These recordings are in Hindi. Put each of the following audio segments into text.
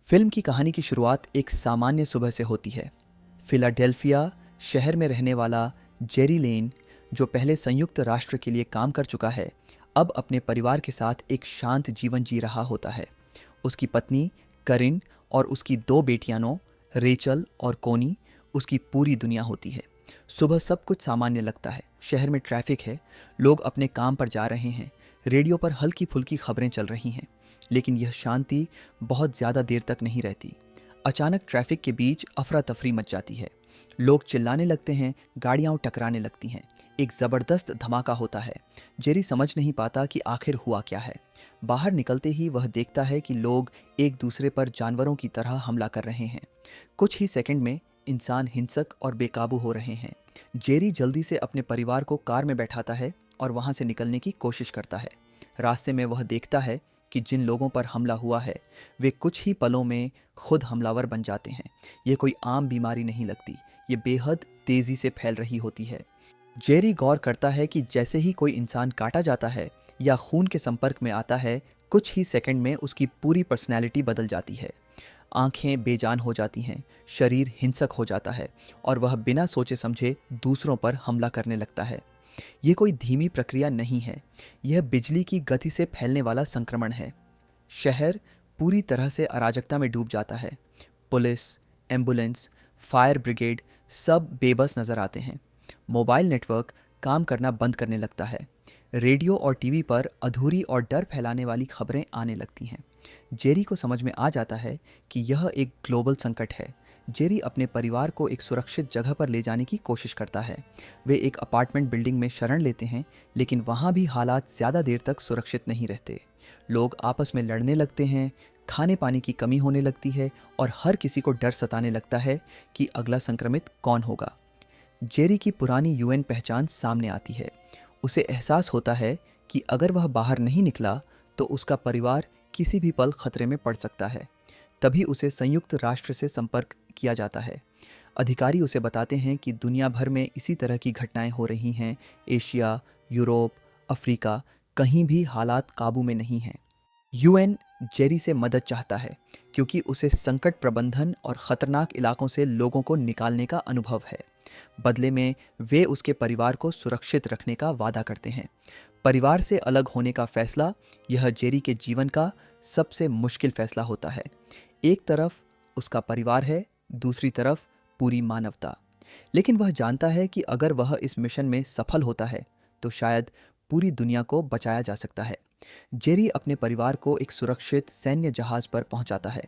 फिल्म की कहानी की शुरुआत एक सामान्य सुबह से होती है। फिलाडेल्फिया शहर में रहने वाला जेरी लेन, जो पहले संयुक्त राष्ट्र के लिए काम कर चुका है, अब अपने परिवार के साथ एक शांत जीवन जी रहा होता है। उसकी पत्नी करिन और उसकी दो बेटियां रेचल और कोनी उसकी पूरी दुनिया होती है। सुबह सब कुछ सामान्य लगता है। शहर में ट्रैफिक है, लोग अपने काम पर जा रहे हैं, रेडियो पर हल्की फुल्की खबरें चल रही हैं। लेकिन यह शांति बहुत ज़्यादा देर तक नहीं रहती। अचानक ट्रैफिक के बीच अफरा तफरी मच जाती है। लोग चिल्लाने लगते हैं, गाड़ियां टकराने लगती हैं। एक ज़बरदस्त धमाका होता है। जेरी समझ नहीं पाता कि आखिर हुआ क्या है। बाहर निकलते ही वह देखता है कि लोग एक दूसरे पर जानवरों की तरह हमला कर रहे हैं। कुछ ही सेकंड में इंसान हिंसक और बेकाबू हो रहे हैं। जेरी जल्दी से अपने परिवार को कार में बैठाता है और वहां से निकलने की कोशिश करता है। रास्ते में वह देखता है कि जिन लोगों पर हमला हुआ है वे कुछ ही पलों में खुद हमलावर बन जाते हैं। ये कोई आम बीमारी नहीं लगती, ये बेहद तेजी से फैल रही होती है। जेरी गौर करता है कि जैसे ही कोई इंसान काटा जाता है या खून के संपर्क में आता है, कुछ ही सेकंड में उसकी पूरी पर्सनैलिटी बदल जाती है। आंखें बेजान हो जाती हैं, शरीर हिंसक हो जाता है और वह बिना सोचे समझे दूसरों पर हमला करने लगता है। ये कोई धीमी प्रक्रिया नहीं है, यह बिजली की गति से फैलने वाला संक्रमण है। शहर पूरी तरह से अराजकता में डूब जाता है। पुलिस, एम्बुलेंस, फायर ब्रिगेड सब बेबस नजर आते हैं। मोबाइल नेटवर्क काम करना बंद करने लगता है। रेडियो और टीवी पर अधूरी और डर फैलाने वाली खबरें आने लगती हैं। जेरी को समझ में आ जाता है कि यह एक ग्लोबल संकट है। जेरी अपने परिवार को एक सुरक्षित जगह पर ले जाने की कोशिश करता है। वे एक अपार्टमेंट बिल्डिंग में शरण लेते हैं, लेकिन वहाँ भी हालात ज़्यादा देर तक सुरक्षित नहीं रहते। लोग आपस में लड़ने लगते हैं, खाने पानी की कमी होने लगती है और हर किसी को डर सताने लगता है कि अगला संक्रमित कौन होगा। जेरी की पुरानी यूएन पहचान सामने आती है। उसे एहसास होता है कि अगर वह बाहर नहीं निकला तो उसका परिवार किसी भी पल खतरे में पड़ सकता है। तभी उसे संयुक्त राष्ट्र से संपर्क किया जाता है। अधिकारी उसे बताते हैं कि दुनिया भर में इसी तरह की घटनाएं हो रही हैं। एशिया, यूरोप, अफ्रीका, कहीं भी हालात काबू में नहीं हैं। यूएन जेरी से मदद चाहता है क्योंकि उसे संकट प्रबंधन और खतरनाक इलाकों से लोगों को निकालने का अनुभव है। बदले में वे उसके परिवार को सुरक्षित रखने का वादा करते हैं। परिवार से अलग होने का फैसला यह जेरी के जीवन का सबसे मुश्किल फैसला होता है। एक तरफ उसका परिवार है, दूसरी तरफ पूरी मानवता। लेकिन वह जानता है कि अगर वह इस मिशन में सफल होता है तो शायद पूरी दुनिया को बचाया जा सकता है। जेरी अपने परिवार को एक सुरक्षित सैन्य जहाज पर पहुंचाता है।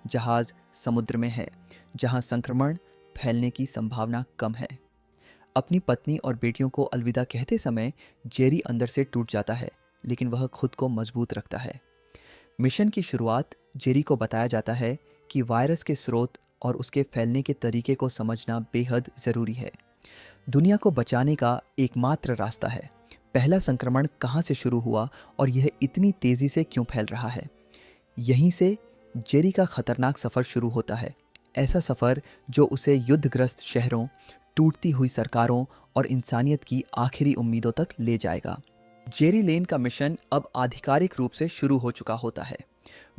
जहाज समुद्र में है, जहां संक्रमण फैलने की संभावना कम है। अपनी पत्नी और बेटियों को अलविदा कहते समय जेरी अंदर से टूट जाता है, लेकिन वह खुद को मजबूत रखता है। मिशन की शुरुआत जेरी को बताया जाता है कि वायरस के स्रोत और उसके फैलने के तरीके को समझना बेहद ज़रूरी है। दुनिया को बचाने का एकमात्र रास्ता है। पहला संक्रमण कहाँ से शुरू हुआ और यह इतनी तेज़ी से क्यों फैल रहा है? यहीं से जेरी का खतरनाक सफ़र शुरू होता है। ऐसा सफ़र जो उसे युद्धग्रस्त शहरों, टूटती हुई सरकारों और इंसानियत की आखिरी उम्मीदों तक ले जाएगा। जेरी लेन का मिशन अब आधिकारिक रूप से शुरू हो चुका होता है।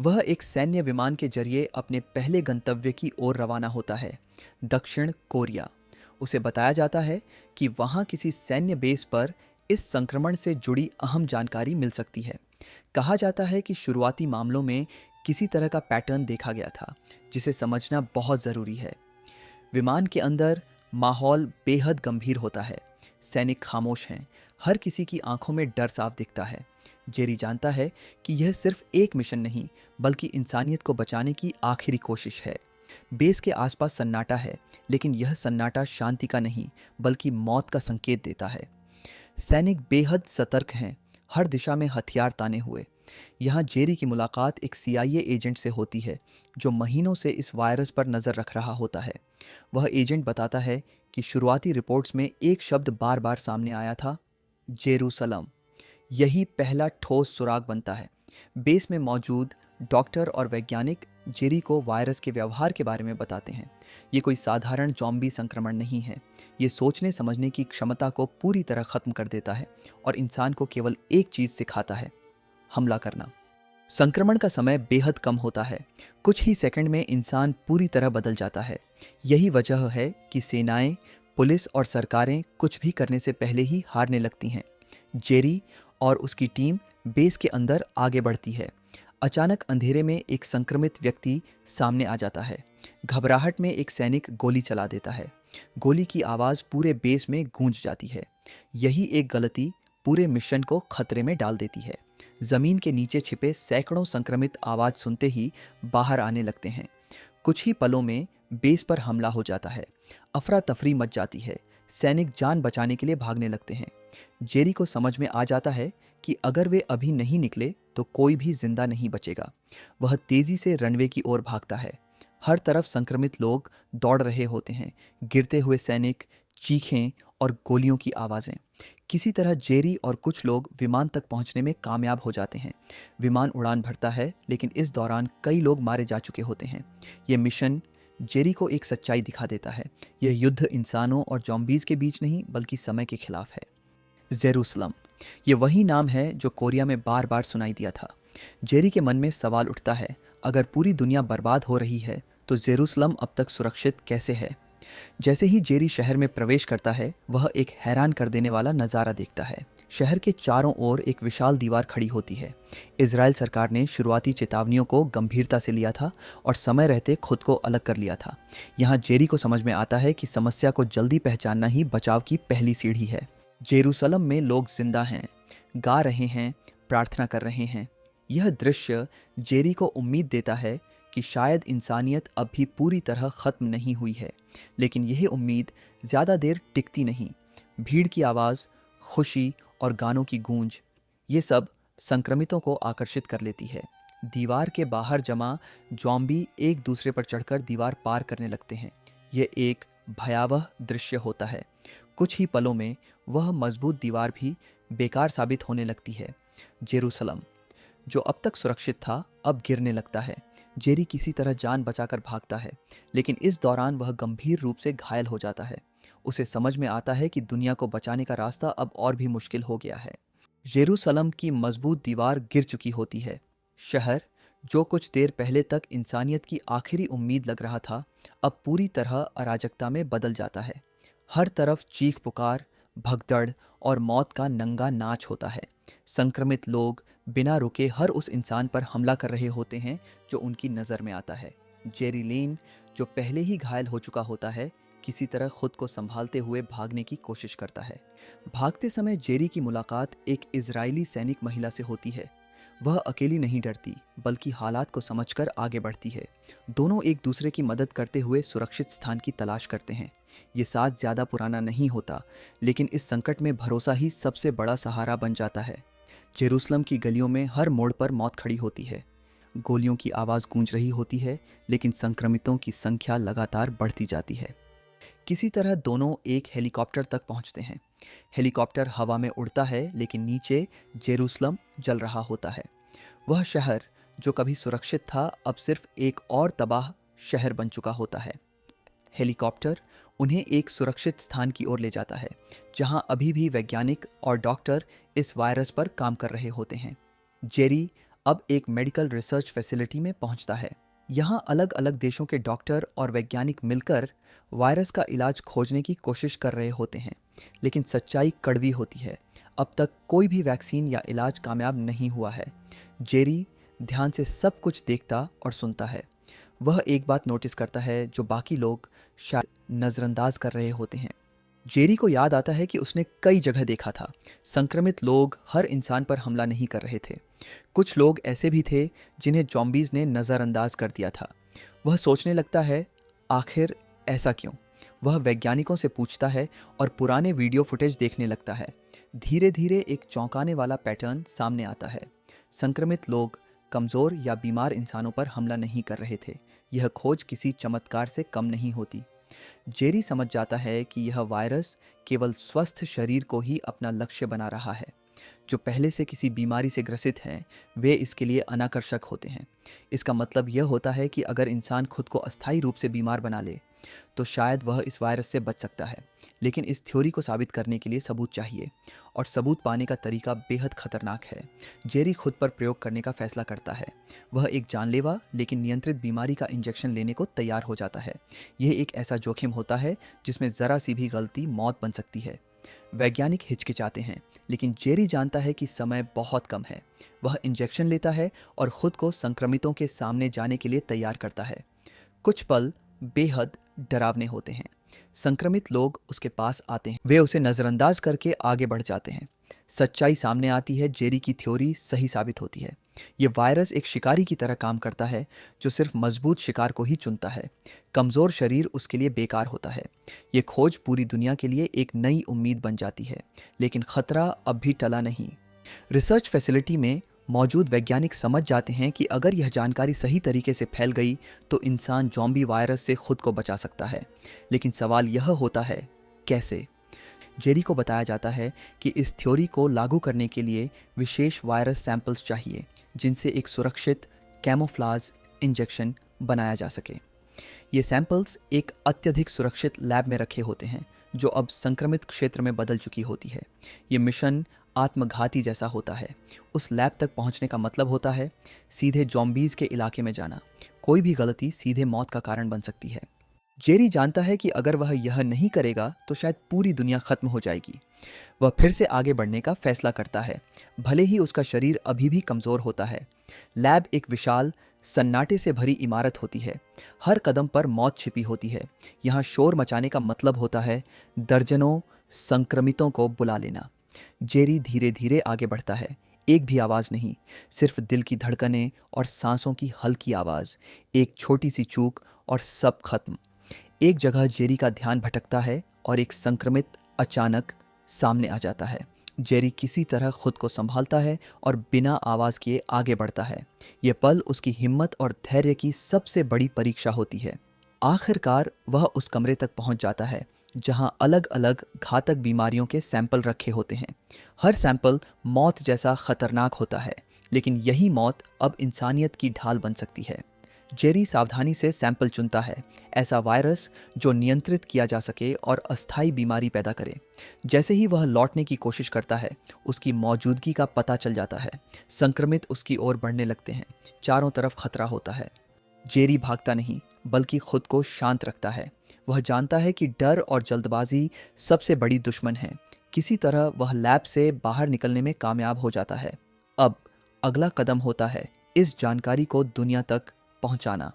वह एक सैन्य विमान के जरिए अपने पहले गंतव्य की ओर रवाना होता है, दक्षिण कोरिया। उसे बताया जाता है कि वहां किसी सैन्य बेस पर इस संक्रमण से जुड़ी अहम जानकारी मिल सकती है। कहा जाता है कि शुरुआती मामलों में किसी तरह का पैटर्न देखा गया था, जिसे समझना बहुत ज़रूरी है। विमान के अंदर माहौल बेहद गंभीर होता है। सैनिक खामोश हैं, हर किसी की आंखों में डर साफ दिखता है। जेरी जानता है कि यह सिर्फ एक मिशन नहीं, बल्कि इंसानियत को बचाने की आखिरी कोशिश है। बेस के आसपास सन्नाटा है, लेकिन यह सन्नाटा शांति का नहीं, बल्कि मौत का संकेत देता है। सैनिक बेहद सतर्क हैं, हर दिशा में हथियार ताने हुए। यहाँ जेरी की मुलाकात एक सीआईए एजेंट से होती है, जो महीनों से इस वायरस पर नज़र रख रहा होता है। वह एजेंट बताता है कि शुरुआती रिपोर्ट्स में एक शब्द बार बार सामने आया था, जेरूसलम। यही पहला ठोस सुराग बनता है। बेस में मौजूद डॉक्टर और वैज्ञानिक जेरी को वायरस के व्यवहार के बारे में बताते हैं। ये कोई साधारण जॉम्बी संक्रमण नहीं है। ये सोचने समझने की क्षमता को पूरी तरह ख़त्म कर देता है और इंसान को केवल एक चीज़ सिखाता है, हमला करना। संक्रमण का समय बेहद कम होता है। कुछ ही सेकंड में इंसान पूरी तरह बदल जाता है। यही वजह है कि सेनाएं, पुलिस और सरकारें कुछ भी करने से पहले ही हारने लगती हैं। जेरी और उसकी टीम बेस के अंदर आगे बढ़ती है। अचानक अंधेरे में एक संक्रमित व्यक्ति सामने आ जाता है। घबराहट में एक सैनिक गोली चला देता है। गोली की आवाज़ पूरे बेस में गूंज जाती है। यही एक गलती पूरे मिशन को खतरे में डाल देती है। जमीन के नीचे छिपे सैकड़ों संक्रमित आवाज़ सुनते ही बाहर आने लगते हैं। कुछ ही पलों में बेस पर हमला हो जाता है। अफरा तफरी मच जाती है। सैनिक जान बचाने के लिए भागने लगते हैं। जेरी को समझ में आ जाता है कि अगर वे अभी नहीं निकले तो कोई भी जिंदा नहीं बचेगा। वह तेजी से रनवे की ओर भागता है। हर तरफ संक्रमित लोग दौड़ रहे होते हैं। गिरते हुए सैनिक, चीखें और गोलियों की आवाज़ें। किसी तरह जेरी और कुछ लोग विमान तक पहुंचने में कामयाब हो जाते हैं। विमान उड़ान भरता है, लेकिन इस दौरान कई लोग मारे जा चुके होते हैं। यह मिशन जेरी को एक सच्चाई दिखा देता है। यह युद्ध इंसानों और जॉम्बीज के बीच नहीं, बल्कि समय के खिलाफ है। जेरूसलम, ये वही नाम है जो कोरिया में बार बार सुनाई दिया था। जेरी के मन में सवाल उठता है, अगर पूरी दुनिया बर्बाद हो रही है तो जेरूसलम अब तक सुरक्षित कैसे है? जैसे ही जेरी शहर में प्रवेश करता है, वह एक हैरान कर देने वाला नज़ारा देखता है। शहर के चारों ओर एक विशाल दीवार खड़ी होती है। इजराइल सरकार ने शुरुआती चेतावनियों को गंभीरता से लिया था और समय रहते खुद को अलग कर लिया था। यहाँ जेरी को समझ में आता है कि समस्या को जल्दी पहचानना ही बचाव की पहली सीढ़ी है। जेरूसलम में लोग जिंदा हैं, गा रहे हैं, प्रार्थना कर रहे हैं। यह दृश्य जेरी को उम्मीद देता है कि शायद इंसानियत अब भी पूरी तरह ख़त्म नहीं हुई है। लेकिन यह उम्मीद ज़्यादा देर टिकती नहीं। भीड़ की आवाज़, खुशी और गानों की गूंज, ये सब संक्रमितों को आकर्षित कर लेती है। दीवार के बाहर जमा जॉम्बी एक दूसरे पर चढ़कर दीवार पार करने लगते हैं। यह एक भयावह दृश्य होता है। कुछ ही पलों में वह मजबूत दीवार भी बेकार साबित होने लगती है। जेरूसलम, जो अब तक सुरक्षित था, अब गिरने लगता है। जेरी किसी तरह जान बचाकर भागता है, लेकिन इस दौरान वह गंभीर रूप से घायल हो जाता है। उसे समझ में आता है कि दुनिया को बचाने का रास्ता अब और भी मुश्किल हो गया है। जेरूसलम की मजबूत दीवार गिर चुकी होती है। शहर, जो कुछ देर पहले तक इंसानियत की आखिरी उम्मीद लग रहा था, अब पूरी तरह अराजकता में बदल जाता है। हर तरफ चीख पुकार, भगदड़ और मौत का नंगा नाच होता है। संक्रमित लोग बिना रुके हर उस इंसान पर हमला कर रहे होते हैं जो उनकी नज़र में आता है। जेरी लेन, जो पहले ही घायल हो चुका होता है, किसी तरह खुद को संभालते हुए भागने की कोशिश करता है। भागते समय जेरी की मुलाकात एक इजरायली सैनिक महिला से होती है। वह अकेली नहीं डरती, बल्कि हालात को समझकर आगे बढ़ती है। दोनों एक दूसरे की मदद करते हुए सुरक्षित स्थान की तलाश करते हैं। ये साथ ज़्यादा पुराना नहीं होता, लेकिन इस संकट में भरोसा ही सबसे बड़ा सहारा बन जाता है। जेरूसलम की गलियों में हर मोड़ पर मौत खड़ी होती है। गोलियों की आवाज़ गूंज रही होती है, लेकिन संक्रमितों की संख्या लगातार बढ़ती जाती है। किसी तरह दोनों एक हेलीकॉप्टर तक पहुंचते हैं। हेलीकॉप्टर हवा में उड़ता है, लेकिन नीचे जेरूसलम जल रहा होता है। वह शहर जो कभी सुरक्षित था, अब सिर्फ एक और तबाह शहर बन चुका होता है। हेलीकॉप्टर उन्हें एक सुरक्षित स्थान की ओर ले जाता है, जहां अभी भी वैज्ञानिक और डॉक्टर इस वायरस पर काम कर रहे होते हैं। जेरी अब एक मेडिकल रिसर्च फैसिलिटी में पहुंचता है। यहाँ अलग अलग देशों के डॉक्टर और वैज्ञानिक मिलकर वायरस का इलाज खोजने की कोशिश कर रहे होते हैं, लेकिन सच्चाई कड़वी होती है। अब तक कोई भी वैक्सीन या इलाज कामयाब नहीं हुआ है। जेरी ध्यान से सब कुछ देखता और सुनता है। वह एक बात नोटिस करता है जो बाकी लोग शायद नज़रअंदाज कर रहे होते हैं। जेरी को याद आता है कि उसने कई जगह देखा था, संक्रमित लोग हर इंसान पर हमला नहीं कर रहे थे। कुछ लोग ऐसे भी थे जिन्हें जॉम्बीज ने नज़रअंदाज कर दिया था। वह सोचने लगता है, आखिर ऐसा क्यों? वह वैज्ञानिकों से पूछता है और पुराने वीडियो फुटेज देखने लगता है। धीरे धीरे एक चौंकाने वाला पैटर्न सामने आता है। संक्रमित लोग कमज़ोर या बीमार इंसानों पर हमला नहीं कर रहे थे। यह खोज किसी चमत्कार से कम नहीं होती। जेरी समझ जाता है कि यह वायरस केवल स्वस्थ शरीर को ही अपना लक्ष्य बना रहा है। जो पहले से किसी बीमारी से ग्रसित हैं, वे इसके लिए अनाकर्षक होते हैं। इसका मतलब यह होता है कि अगर इंसान खुद को अस्थायी रूप से बीमार बना ले, तो शायद वह इस वायरस से बच सकता है। लेकिन इस थ्योरी को साबित करने के लिए सबूत चाहिए, और सबूत पाने का तरीका बेहद खतरनाक है। जेरी खुद पर प्रयोग करने का फैसला करता है। वह एक जानलेवा लेकिन नियंत्रित बीमारी का इंजेक्शन लेने को तैयार हो जाता है। यह एक ऐसा जोखिम होता है जिसमें ज़रा सी भी गलती मौत बन सकती है। वैज्ञानिक हिचकिचाते हैं, लेकिन जेरी जानता है कि समय बहुत कम है। वह इंजेक्शन लेता है और खुद को संक्रमितों के सामने जाने के लिए तैयार करता है। कुछ पल बेहद डरावने होते हैं। संक्रमित लोग उसके पास आते हैं, वे उसे नज़रअंदाज करके आगे बढ़ जाते हैं। सच्चाई सामने आती है, जेरी की थ्योरी सही साबित होती है। ये वायरस एक शिकारी की तरह काम करता है, जो सिर्फ मजबूत शिकार को ही चुनता है। कमज़ोर शरीर उसके लिए बेकार होता है। ये खोज पूरी दुनिया के लिए एक नई उम्मीद बन जाती है, लेकिन खतरा अब भी टला नहीं। रिसर्च फैसिलिटी में मौजूद वैज्ञानिक समझ जाते हैं कि अगर यह जानकारी सही तरीके से फैल गई तो इंसान ज़ॉम्बी वायरस से खुद को बचा सकता है। लेकिन सवाल यह होता है, कैसे? जेरी को बताया जाता है कि इस थ्योरी को लागू करने के लिए विशेष वायरस सैंपल्स चाहिए, जिनसे एक सुरक्षित कैमोफ्लाज इंजेक्शन बनाया जा सके। ये सैंपल्स एक अत्यधिक सुरक्षित लैब में रखे होते हैं, जो अब संक्रमित क्षेत्र में बदल चुकी होती है। ये मिशन आत्मघाती जैसा होता है। उस लैब तक पहुंचने का मतलब होता है सीधे ज़ॉम्बीज़ के इलाके में जाना। कोई भी गलती सीधे मौत का कारण बन सकती है। जेरी जानता है कि अगर वह यह नहीं करेगा तो शायद पूरी दुनिया खत्म हो जाएगी। वह फिर से आगे बढ़ने का फैसला करता है, भले ही उसका शरीर अभी भी कमज़ोर होता है। लैब एक विशाल सन्नाटे से भरी इमारत होती है। हर कदम पर मौत छिपी होती है। यहाँ शोर मचाने का मतलब होता है दर्जनों संक्रमितों को बुला लेना। जेरी धीरे धीरे आगे बढ़ता है। एक भी आवाज़ नहीं, सिर्फ दिल की धड़कनें और सांसों की हल्की आवाज़। एक छोटी सी चूक और सब खत्म। एक जगह जेरी का ध्यान भटकता है और एक संक्रमित अचानक सामने आ जाता है। जेरी किसी तरह खुद को संभालता है और बिना आवाज़ किए आगे बढ़ता है। यह पल उसकी हिम्मत और धैर्य की सबसे बड़ी परीक्षा होती है। आखिरकार वह उस कमरे तक पहुंच जाता है जहां अलग अलग घातक बीमारियों के सैंपल रखे होते हैं। हर सैंपल मौत जैसा खतरनाक होता है, लेकिन यही मौत अब इंसानियत की ढाल बन सकती है। जेरी सावधानी से सैंपल चुनता है, ऐसा वायरस जो नियंत्रित किया जा सके और अस्थायी बीमारी पैदा करे। जैसे ही वह लौटने की कोशिश करता है, उसकी मौजूदगी का पता चल जाता है। संक्रमित उसकी ओर बढ़ने लगते हैं। चारों तरफ खतरा होता है। जेरी भागता नहीं, बल्कि खुद को शांत रखता है। वह जानता है कि डर और जल्दबाजी सबसे बड़ी दुश्मन है। किसी तरह वह लैब से बाहर निकलने में कामयाब हो जाता है। अब अगला कदम होता है इस जानकारी को दुनिया तक पहुंचाना।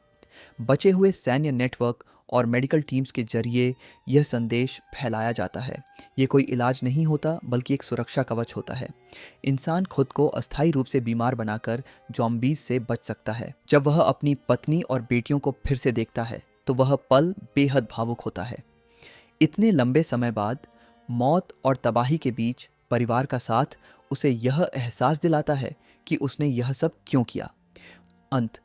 बचे हुए सैन्य नेटवर्क और मेडिकल टीम्स के जरिए यह संदेश फैलाया जाता है। ये कोई इलाज नहीं होता, बल्कि एक सुरक्षा कवच होता है। इंसान खुद को अस्थायी रूप से बीमार बनाकर ज़ॉम्बीज़ से बच सकता है। जब वह अपनी पत्नी और बेटियों को फिर से देखता है तो वह पल बेहद भावुक होता है। इतने लंबे समय बाद मौत और तबाही के बीच परिवार का साथ उसे यह एहसास दिलाता है कि उसने यह सब क्यों किया। अंत,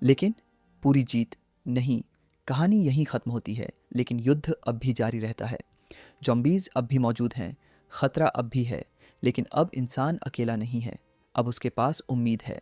लेकिन पूरी जीत नहीं। कहानी यहीं ख़त्म होती है, लेकिन युद्ध अब भी जारी रहता है। ज़ॉम्बीज़ अब भी मौजूद हैं, ख़तरा अब भी है, लेकिन अब इंसान अकेला नहीं है। अब उसके पास उम्मीद है।